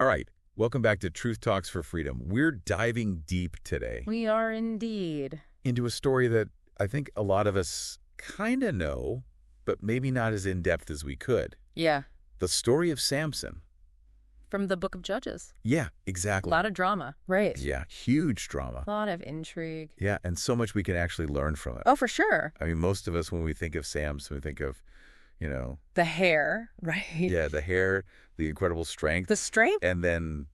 All right, welcome back to Truth Talks for Freedom. We're diving deep today We are indeed. into a story that I think a lot of us kind of know, but maybe not as in-depth as we could. Yeah. The story of Samson. From the Book of Judges. Yeah, A exactly. lot of drama. Right. Yeah, huge drama. A lot of intrigue. Yeah, and so much we can actually learn from it. Oh, for sure. I mean, most of us, when we think of Samson, we think of, The hair, right? yeah, the hair, the incredible strength, The strength? and then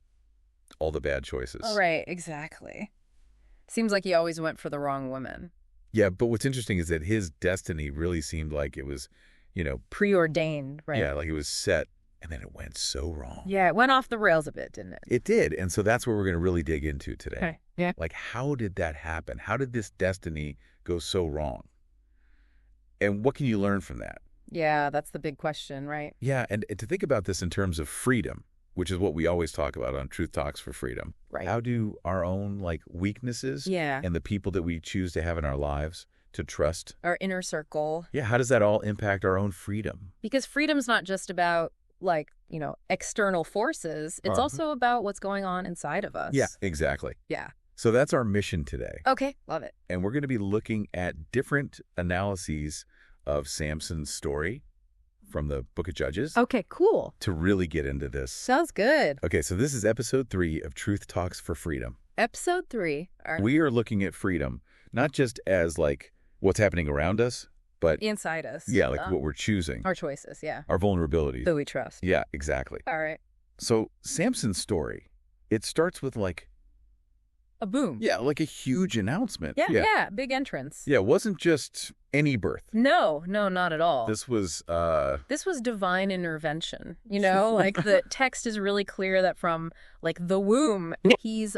all the bad choices. Oh, right. Exactly. Seems like he always went for the wrong woman. Yeah, but what's interesting is that his destiny really seemed like it was, Preordained, right? yeah, like it was set, and then it went so wrong. Yeah, it went off the rails a bit, didn't it? It did, and so that's what we're going to really dig into today. Okay. Yeah. Like, how did that happen? How did this destiny go so wrong? And what can you learn from that? Yeah, that's the big question, right? Yeah, and to think about this in terms of freedom, which is what we always talk about on Truth Talks for Freedom. Right. How do our own, weaknesses Yeah. and the people that we choose to have in our lives to trust, Our inner circle. yeah, how does that all impact our own freedom? Because freedom's not just about, external forces. It's also about what's going on inside of us. Yeah, exactly. Yeah. So that's our mission today. Okay. Love it. And we're going to be looking at different analyses of Samson's story from the Book of Judges Okay, cool. to really get into this. Sounds good. Okay, so this is episode 3 of Truth Talks for Freedom. Episode 3. We are looking at freedom, not just as what's happening around us, but Inside us. yeah, what we're choosing, Our choices, yeah. our vulnerabilities. Who we trust. Yeah, exactly. All right. So Samson's story, it starts with A boom. a huge announcement. Yeah. Big entrance. Yeah, it wasn't just any birth. No, not at all. This was This was divine intervention. The text is really clear that from the womb, he's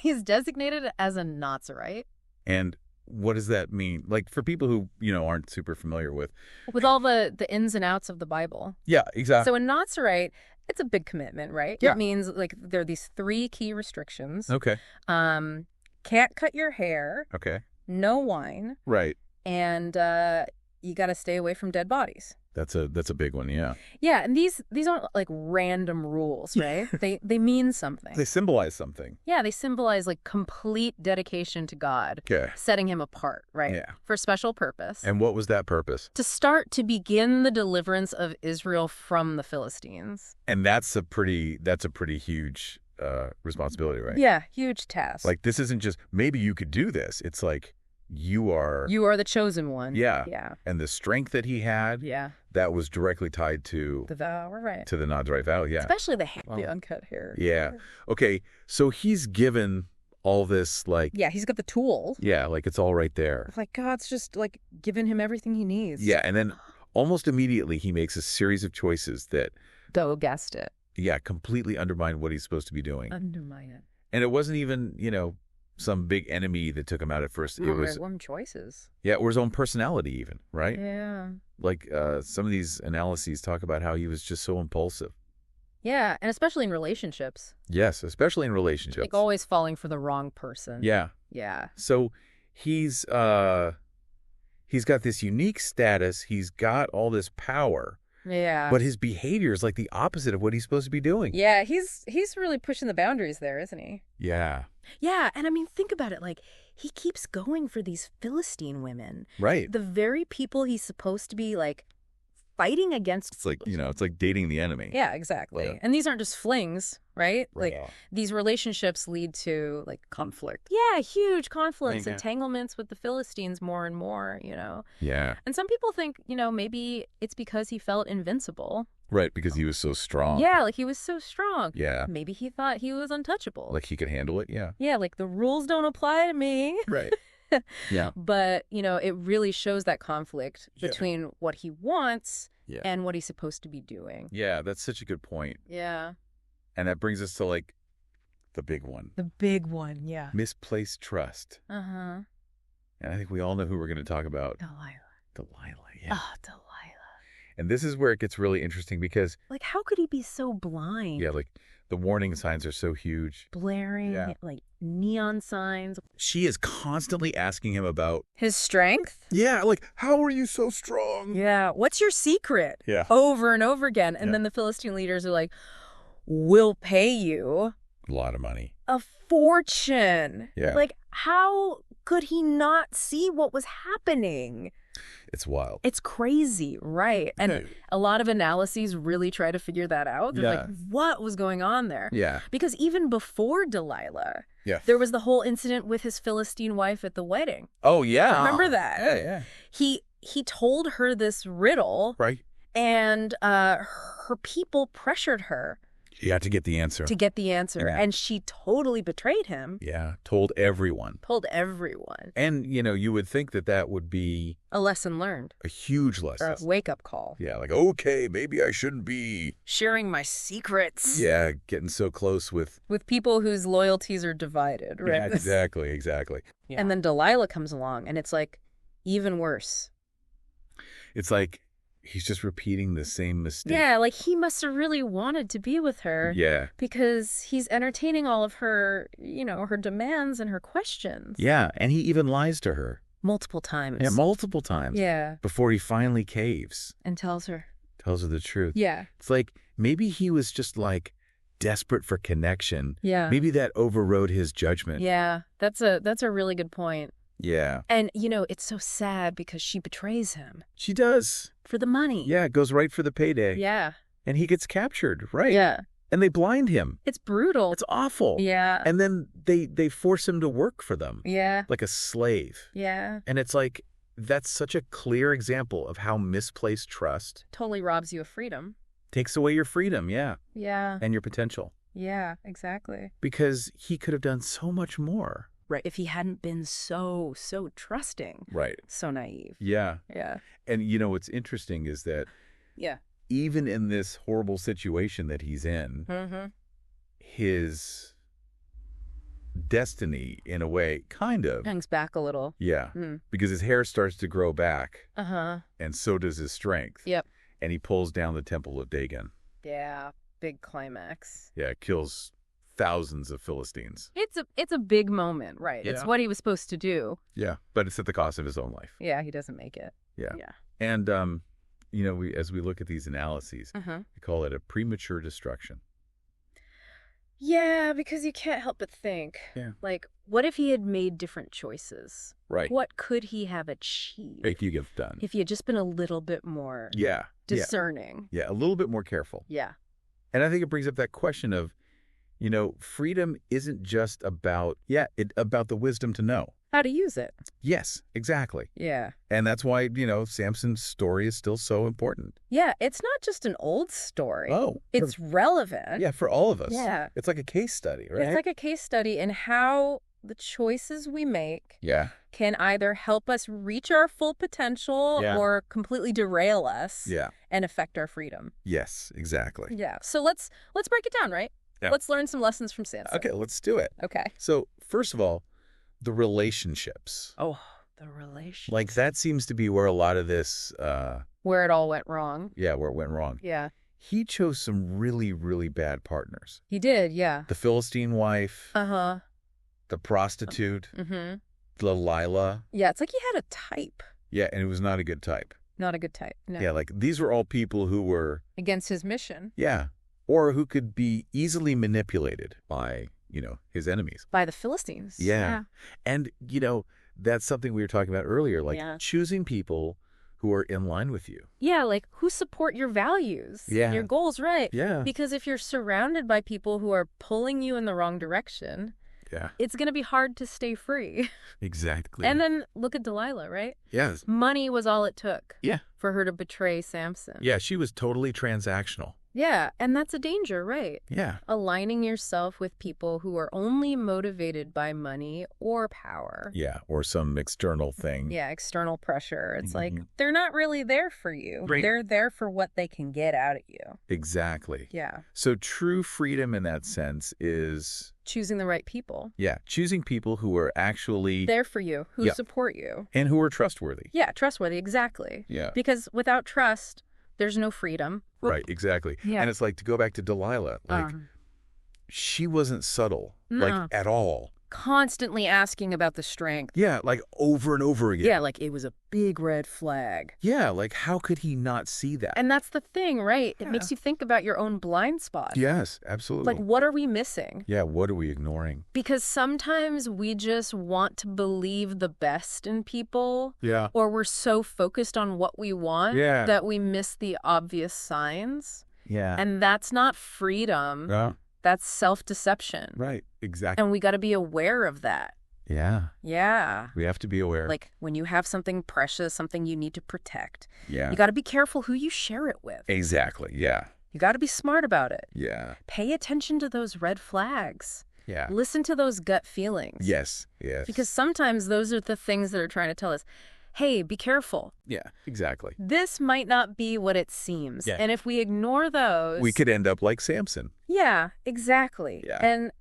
he's designated as a Nazarite. and what does that mean? For people who, aren't super familiar with. With all the ins and outs of the Bible. Yeah, exactly. So a Nazarite, it's a big commitment, right? Yeah. It means there are these 3 key restrictions. Okay. Can't cut your hair, Okay. no wine, Right. and you got to stay away from dead bodies. That's a big one, yeah. Yeah, and these aren't random rules, right? they mean something. They symbolize something. Yeah, they symbolize complete dedication to God, Okay. setting him apart, right? Yeah. For a special purpose. And what was that purpose? To begin the deliverance of Israel from the Philistines. And that's a pretty huge responsibility, right? Yeah, huge task. This isn't just maybe you could do this. It's you are. You are the chosen one. Yeah. Yeah. And the strength that he had, Yeah. that was directly tied to The vow, right. the Nazarite vow. Yeah. Especially the hair, the uncut hair. Yeah. Okay. So he's given all this Yeah, he's got the tool. yeah, it's all right there. God's just giving him everything he needs. Yeah. And then almost immediately he makes a series of choices that, Go guessed it. yeah, completely undermine what he's supposed to be doing. Undermine it. And it wasn't even, some big enemy that took him out at first. It was, One choices. yeah, or his own personality even, right? Yeah. Some of these analyses talk about how he was just so impulsive. Yeah, and especially in relationships. Yes, especially in relationships. Always falling for the wrong person. Yeah. Yeah. So he's got this unique status. He's got all this power, Yeah. but his behavior is the opposite of what he's supposed to be doing. Yeah, he's really pushing the boundaries there, isn't he? Yeah. Yeah, and I mean, think about it. He keeps going for these Philistine women. Right. The very people he's supposed to be, fighting against. It's it's like dating the enemy. Yeah, exactly. Yeah. And these aren't just flings, right? Right. These relationships lead to, conflict. Yeah, huge conflicts, Okay. entanglements with the Philistines more and more, Yeah. And some people think, maybe it's because he felt invincible. Right, because he was so strong. Yeah, he was so strong. Yeah. Maybe he thought he was untouchable. He could handle it, yeah. Yeah, the rules don't apply to me. Right. Yeah. But, it really shows that conflict Yeah. between what he wants Yeah. and what he's supposed to be doing. Yeah, that's such a good point. Yeah. And that brings us to the big one. The big one, yeah. Misplaced trust. Uh-huh. And I think we all know who we're going to talk about. Delilah. Yeah. Ah, Delilah. And this is where it gets really interesting because, How could he be so blind? yeah, the warning signs are so huge. Blaring, Yeah. neon signs. She is constantly asking him about, His strength? yeah, how are you so strong? Yeah. What's your secret? Yeah. Over and over again. And Yeah. then the Philistine leaders are like, we'll pay you A lot of money. a fortune. Yeah. Like, how could he not see what was happening? It's wild. It's crazy, right? And a lot of analyses really try to figure that out. They're like, what was going on there? Yeah. Because even before Delilah, Yeah. there was the whole incident with his Philistine wife at the wedding. Oh, yeah. Remember that? Yeah, yeah. He told her this riddle, Right. and her people pressured her You had to get the answer. to get the answer, Yeah. and she totally betrayed him. Yeah. Told everyone. Told everyone. And, you would think that that would be A lesson learned. a huge Or lesson. a wake-up call. Yeah, like, okay, maybe I shouldn't be, Sharing my secrets. yeah, getting so close with... With people whose loyalties are divided, right? Yeah, exactly, exactly. Yeah. And then Delilah comes along, and it's like, even worse. It's like he's just repeating the same mistake. Yeah, like he must have really wanted to be with her. Yeah. Because he's entertaining all of her, her demands and her questions. Yeah, and he even lies to her. Multiple times. Yeah, multiple times. Yeah. Before he finally caves. And tells her. Tells her the truth. Yeah. It's like maybe he was just like desperate for connection. Yeah. Maybe that overrode his judgment. Yeah. That's a really good point. Yeah. And, it's so sad because she betrays him. She does. For the money. Yeah, it goes right for the payday. Yeah. And he gets captured, right? Yeah. And they blind him. It's brutal. It's awful. Yeah. And then they force him to work for them. Yeah. Like a slave. Yeah. And it's like, that's such a clear example of how misplaced trust Totally robs you of freedom. takes away your freedom, yeah. Yeah. And your potential. Yeah, exactly. Because he could have done so much more. Right. If he hadn't been so trusting. Right. So naive. Yeah. Yeah. And what's interesting is that Yeah. even in this horrible situation that he's in, Mm-hmm. his destiny, in a way, kind of. Hangs back a little. Yeah. Mm. Because his hair starts to grow back, Uh-huh. and so does his strength. Yep. And he pulls down the Temple of Dagon. Yeah. Big climax. Yeah, kills thousands of Philistines. It's a big moment, right? Yeah. It's what he was supposed to do. Yeah, but it's at the cost of his own life. Yeah, he doesn't make it. Yeah. Yeah. And, as we look at these analyses, Uh-huh. we call it a premature destruction. Yeah, because you can't help but think. Yeah. Like, what if he had made different choices? Right. What could he have achieved If you get done. if he had just been a little bit more Yeah. discerning? Yeah, a little bit more careful. Yeah. And I think it brings up that question of, freedom isn't just about, about the wisdom to know. How to use it. Yes, exactly. Yeah. And that's why, Samson's story is still so important. Yeah, it's not just an old story. Oh. It's relevant. Yeah, for all of us. Yeah. It's like a case study, right? It's like a case study in how the choices we make Yeah. can either help us reach our full potential Yeah. or completely derail us Yeah. and affect our freedom. Yes, exactly. Yeah. So let's break it down, right? Yeah. Let's learn some lessons from Samson. Okay, let's do it. Okay. So, first of all, the relationships. Oh, the relationship. Like, that seems to be where a lot of this, Where it all went wrong. where it went wrong. Yeah. He chose some really, really bad partners. He did, yeah. The Philistine wife, Uh-huh. the prostitute, Mm-hmm. Delilah. Yeah, it's like he had a type. Yeah, and it was not a good type. Not a good type. No. Yeah, like, these were all people who were, Against his mission. or who could be easily manipulated by, his enemies. By the Philistines. Yeah. And, that's something we were talking about earlier, like choosing people who are in line with you. Yeah, like who support your values. Yeah. Your goals, right. Yeah. Because if you're surrounded by people who are pulling you in the wrong direction, Yeah. it's going to be hard to stay free. Exactly. And then look at Delilah, right? Yes. Money was all it took. Yeah. For her to betray Samson. Yeah, she was totally transactional. Yeah, and that's a danger, right? Yeah. Aligning yourself with people who are only motivated by money or power. Yeah, or some external thing. Yeah, external pressure. It's like, Mhm. they're not really there for you. Right. They're there for what they can get out of you. Exactly. Yeah. So true freedom in that sense is, Choosing the right people. choosing people who are actually There for you, who Yeah. support you. and who are trustworthy. Yeah, trustworthy, exactly. Yeah. Because without trust, there's no freedom. Right, exactly. Yeah. And it's like, to go back to Delilah, like, she wasn't subtle, like, No. at all. constantly asking about the strength. Yeah, like over and over again. Yeah, like it was a big red flag. Yeah, like how could he not see that? And that's the thing, right? It Yeah. makes you think about your own blind spot. Yes, absolutely. Like, what are we missing? Yeah, what are we ignoring? Because sometimes we just want to believe the best in people, Yeah. or we're so focused on what we want Yeah. that we miss the obvious signs. Yeah. And that's not freedom. Yeah. That's self-deception. Right, exactly. And we got to be aware of that. Yeah. Yeah. We have to be aware. Like when you have something precious, something you need to protect, yeah. you got to be careful who you share it with. Exactly, yeah. You got to be smart about it. Yeah. Pay attention to those red flags. Yeah. Listen to those gut feelings. Yes, yes. Because sometimes those are the things that are trying to tell us, hey, be careful. Yeah, exactly. This might not be what it seems. Yeah. And if we ignore those... We could end up like Samson. Yeah, exactly. Yeah. And,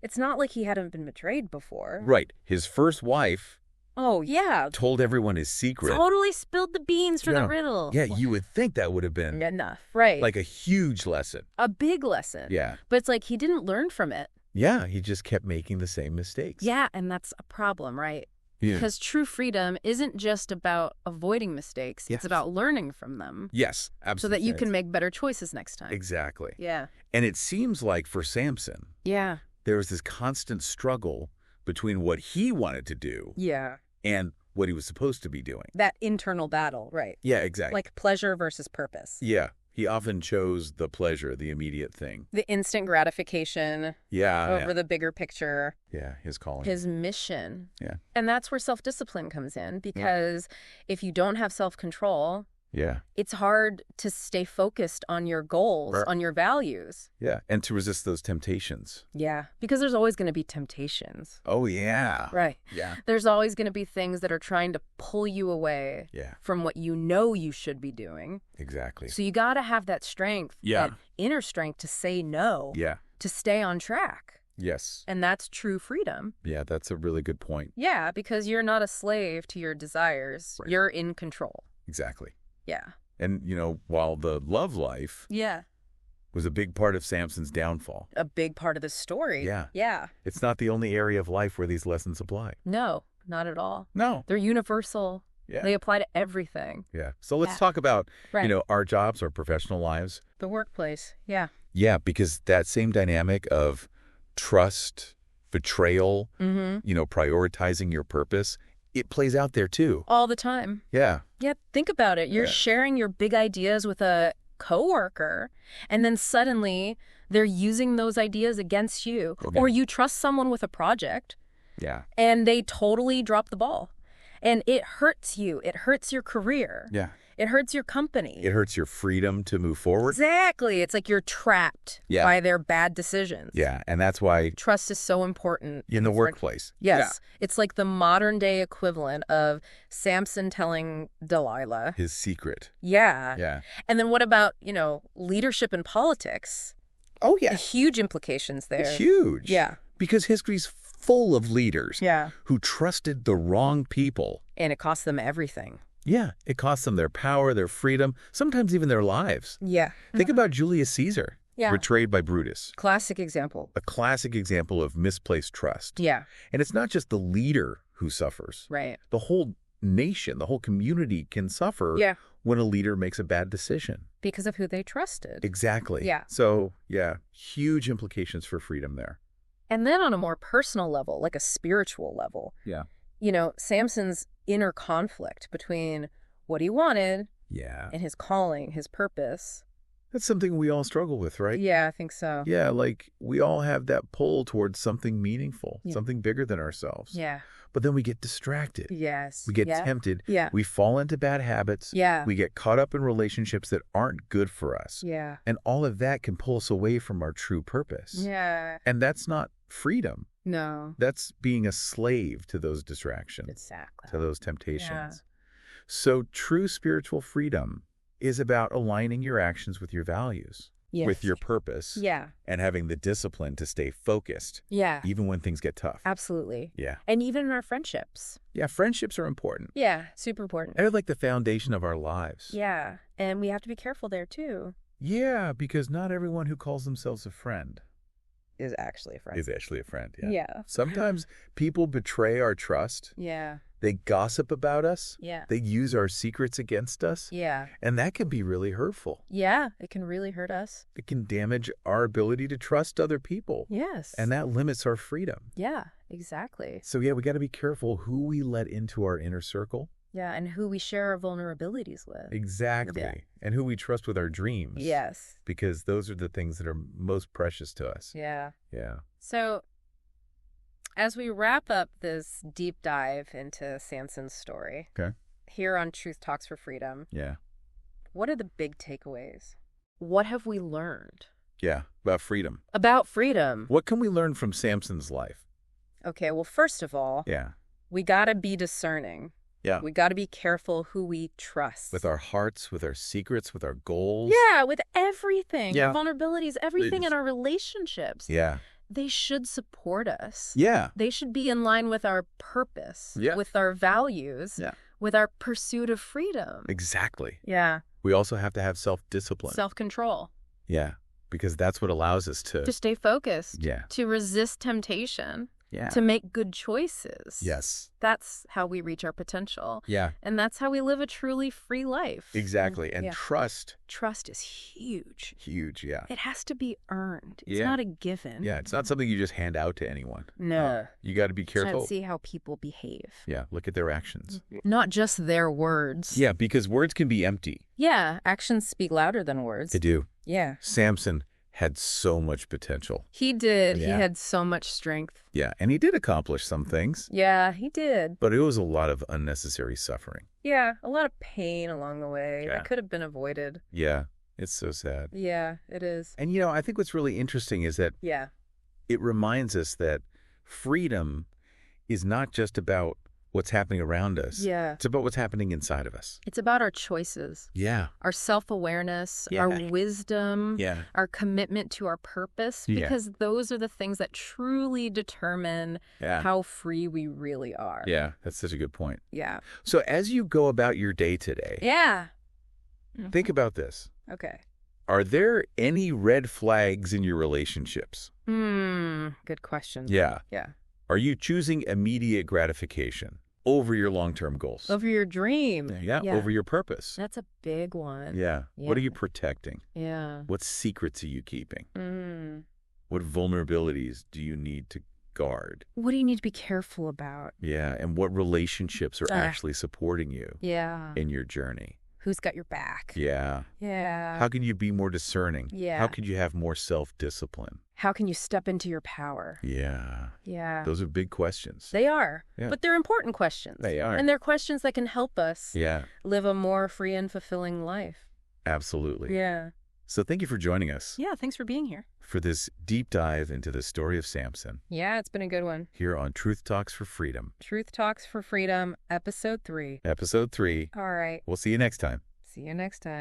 it's not like he hadn't been betrayed before. Right. His first wife Oh, yeah. told everyone his secret. Totally spilled the beans for the riddle. Yeah, you would think that would have been Enough. Right. like a huge lesson. a big lesson. Yeah. But it's like he didn't learn from it. Yeah, he just kept making the same mistakes. Yeah, and that's a problem, right? Yeah. Because true freedom isn't just about avoiding mistakes. Yes. It's about learning from them. Yes, So absolutely. that you can make better choices next time. Exactly. Yeah. And it seems like for Samson, Yeah. there was this constant struggle between what he wanted to do Yeah. and what he was supposed to be doing. That internal battle, right? Yeah, exactly. Like pleasure versus purpose. Yeah. He often chose the pleasure, the immediate thing. The instant gratification Yeah. over the bigger picture. Yeah, his calling. His mission. Yeah. And that's where self-discipline comes in, because if you don't have self-control, Yeah. it's hard to stay focused on your goals, Right. on your values. Yeah. And to resist those temptations. Yeah. Because there's always going to be temptations. Oh, yeah. Right. Yeah. There's always going to be things that are trying to pull you away Yeah. from what you know you should be doing. Exactly. So you got to have that strength, Yeah. that inner strength to say no, Yeah. to stay on track. Yes. And that's true freedom. Yeah, that's a really good point. Yeah, because you're not a slave to your desires. Right. You're in control. Exactly. Yeah. And, while the love life Yeah. was a big part of Samson's downfall, A big part of the story. Yeah. Yeah. it's not the only area of life where these lessons apply. No, not at all. No. They're universal. Yeah. They apply to everything. Yeah. So let's Yeah. talk about, Right. our jobs, our professional lives. The workplace. Yeah. Yeah, because that same dynamic of trust, betrayal, Mm-hmm. prioritizing your purpose, it plays out there too. All the time. Yeah. Yeah, think about it. You're Yeah. sharing your big ideas with a coworker, and then suddenly they're using those ideas against you. Okay. Or you trust someone with a project, Yeah. and they totally drop the ball. And it hurts you. It hurts your career. Yeah. It hurts your company. It hurts your freedom to move forward. Exactly. It's like you're trapped Yeah. by their bad decisions. Yeah. And that's why Trust is so important. in the It's like- workplace. Yes. It's like the modern day equivalent of Samson telling Delilah. His secret. Yeah. Yeah. And then what about, leadership and politics? Oh, The huge implications there. It's huge. Yeah. Because history's full of leaders Yeah. who trusted the wrong people. And it costs them everything. Yeah. It cost them their power, their freedom, sometimes even their lives. Yeah. Think about Julius Caesar, Yeah. betrayed by Brutus. Classic example. A classic example of misplaced trust. Yeah. And it's not just the leader who suffers. Right. The whole nation, the whole community can suffer Yeah. when a leader makes a bad decision. Because of who they trusted. Exactly. Yeah. So, yeah, huge implications for freedom there. And then on a more personal level, like a spiritual level, Yeah. Samson's inner conflict between what he wanted Yeah. and his calling, his purpose. That's something we all struggle with, right? Yeah, I think so. Yeah, like we all have that pull towards something meaningful, Yeah. something bigger than ourselves. Yeah. But then we get distracted. Yes. We get Yeah. tempted. Yeah. We fall into bad habits. Yeah. We get caught up in relationships that aren't good for us. Yeah. And all of that can pull us away from our true purpose. Yeah. And that's not freedom. No. That's being a slave to those distractions, Exactly. to those temptations. Yeah. So true spiritual freedom is about aligning your actions with your values, Yes. with your purpose, Yeah. and having the discipline to stay focused, Yeah. even when things get tough. Absolutely. Yeah. And even in our friendships. Yeah, friendships are important. Yeah. Super important. They're like the foundation of our lives. Yeah. And we have to be careful there too. Yeah, because not everyone who calls themselves a friend is actually a friend. Is actually a friend, yeah. Yeah. Sometimes people betray our trust. Yeah. They gossip about us. Yeah. They use our secrets against us. Yeah. And that can be really hurtful. Yeah. It can really hurt us. It can damage our ability to trust other people. Yes. And that limits our freedom. Yeah, exactly. So yeah, we got to be careful who we let into our inner circle. Yeah, and who we share our vulnerabilities with. Exactly. Yeah. And who we trust with our dreams. Yes. Because those are the things that are most precious to us. Yeah. Yeah. So, as we wrap up this deep dive into Samson's story, Okay. here on Truth Talks for Freedom, Yeah. what are the big takeaways? What have we learned? Yeah. About freedom. About freedom. What can we learn from Samson's life? Okay, well, first of all, Yeah. we got to be discerning. Yeah. We got to be careful who we trust. With our hearts, with our secrets, with our goals. Yeah, with everything. Yeah. Vulnerabilities, everything in our relationships. Yeah. They should support us. Yeah. They should be in line with our purpose, Yeah. with our values, Yeah. with our pursuit of freedom. Exactly. Yeah. We also have to have self-discipline. Self-control. Yeah. Because that's what allows us To stay focused. Yeah. To resist temptation. Yeah. To make good choices. Yes. That's how we reach our potential. Yeah. And that's how we live a truly free life. Exactly. And Yeah. trust. Trust is huge. Huge. Yeah. It has to be earned. It's Yeah. not a given. Yeah. It's not something you just hand out to anyone. No. You got to be Just try to careful. see how people behave. Yeah. Look at their actions. Not just their words. Yeah. Because words can be empty. Yeah, actions speak louder than words. They do. Yeah. Samson had so much potential. He did. Yeah. He had so much strength. Yeah. And he did accomplish some things, Yeah, he did. but it was a lot of unnecessary suffering. Yeah, a lot of pain along the way Yeah. that could have been avoided. Yeah. It's so sad. Yeah, it is. And, I think what's really interesting is that Yeah. it reminds us that freedom is not just about what's happening around us. Yeah. It's about what's happening inside of us. It's about our choices, Yeah. our self-awareness, Yeah. our wisdom, Yeah. our commitment to our purpose, Yeah. because those are the things that truly determine Yeah. how free we really are. Yeah. That's such a good point. Yeah. So as you go about your day today, Yeah. think about this. Okay. Are there any red flags in your relationships? Good question. Yeah. Yeah. Are you choosing immediate gratification over your long-term goals? Over your dream. Yeah. Over your purpose. That's a big one. Yeah. Yeah. What are you protecting? Yeah. What secrets are you keeping? Mm. What vulnerabilities do you need to guard? What do you need to be careful about? Yeah. And what relationships are actually supporting you Yeah. in your journey? Who's got your back? Yeah. Yeah. How can you be more discerning? Yeah. How can you have more self-discipline? How can you step into your power? Yeah. Yeah. Those are big questions. They are. Yeah. But they're important questions. They are. And they're questions that can help us Yeah. live a more free and fulfilling life. Absolutely. Yeah. So thank you for joining us Yeah, thanks for being here. for this deep dive into the story of Samson Yeah, it's been a good one. here on Truth Talks for Freedom. Truth Talks for Freedom, Episode 3. Episode 3. All right. We'll see you next time. See you next time.